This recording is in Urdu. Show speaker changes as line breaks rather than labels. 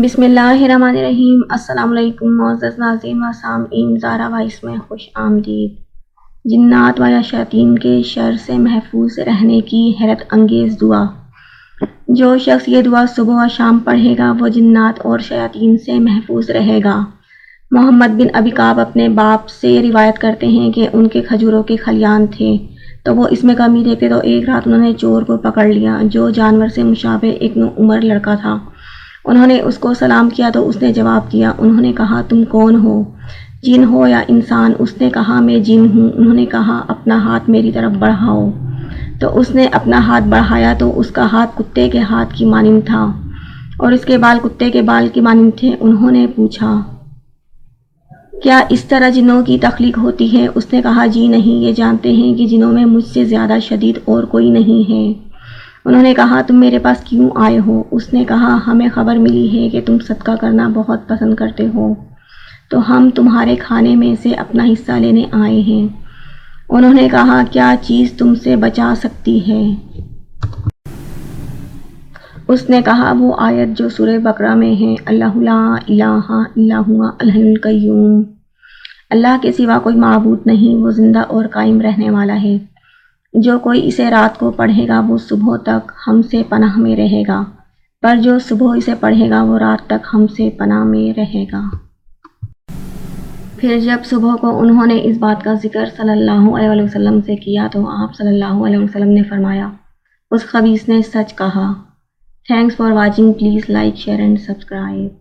بسم اللہ الرحمن الرحیم۔ السلام علیکم معزز ناظرین و سامعین، زارا وائس میں خوش آمدید۔ جنات و یا شیاطین کے شر سے محفوظ رہنے کی حیرت انگیز دعا۔ جو شخص یہ دعا صبح و شام پڑھے گا وہ جنات اور شیاطین سے محفوظ رہے گا۔ محمد بن ابی کعب اپنے باپ سے روایت کرتے ہیں کہ ان کے کھجوروں کے کھلیان تھے، تو وہ اس میں کمی دیکھتے تو ایک رات انہوں نے چور کو پکڑ لیا جو جانور سے مشابہ ایک نوعمر لڑکا تھا۔ انہوں نے اس کو سلام کیا تو اس نے جواب دیا۔ انہوں نے کہا تم کون ہو، جن ہو یا انسان؟ اس نے کہا میں جن ہوں۔ انہوں نے کہا اپنا ہاتھ میری طرف بڑھاؤ، تو اس نے اپنا ہاتھ بڑھایا تو اس کا ہاتھ کتے کے ہاتھ کی مانند تھا اور اس کے بال کتے کے بال کی مانند تھے۔ انہوں نے پوچھا کیا اس طرح جنوں کی تخلیق ہوتی ہے؟ اس نے کہا جی نہیں، یہ جانتے ہیں کہ جنوں میں مجھ سے زیادہ شدید اور کوئی نہیں ہے۔ انہوں نے کہا تم میرے پاس کیوں آئے ہو؟ اس نے کہا ہمیں خبر ملی ہے کہ تم صدقہ کرنا بہت پسند کرتے ہو، تو ہم تمہارے کھانے میں سے اپنا حصہ لینے آئے ہیں۔ انہوں نے کہا کیا چیز تم سے بچا سکتی ہے؟ اس نے کہا وہ آیت جو سورہ بقرہ میں ہے، اللہ لا الہ الا هو الحی القیوم، اللہ کے سوا کوئی معبود نہیں، وہ زندہ اور قائم رہنے والا ہے۔ جو کوئی اسے رات کو پڑھے گا وہ صبح تک ہم سے پناہ میں رہے گا، پر جو صبح اسے پڑھے گا وہ رات تک ہم سے پناہ میں رہے گا۔ پھر جب صبح کو انہوں نے اس بات کا ذکر صلی اللہ علیہ وسلم سے کیا تو آپ صلی اللہ علیہ وسلم نے فرمایا اس خبیث نے سچ کہا۔ Thanks for watching, please like, share and subscribe.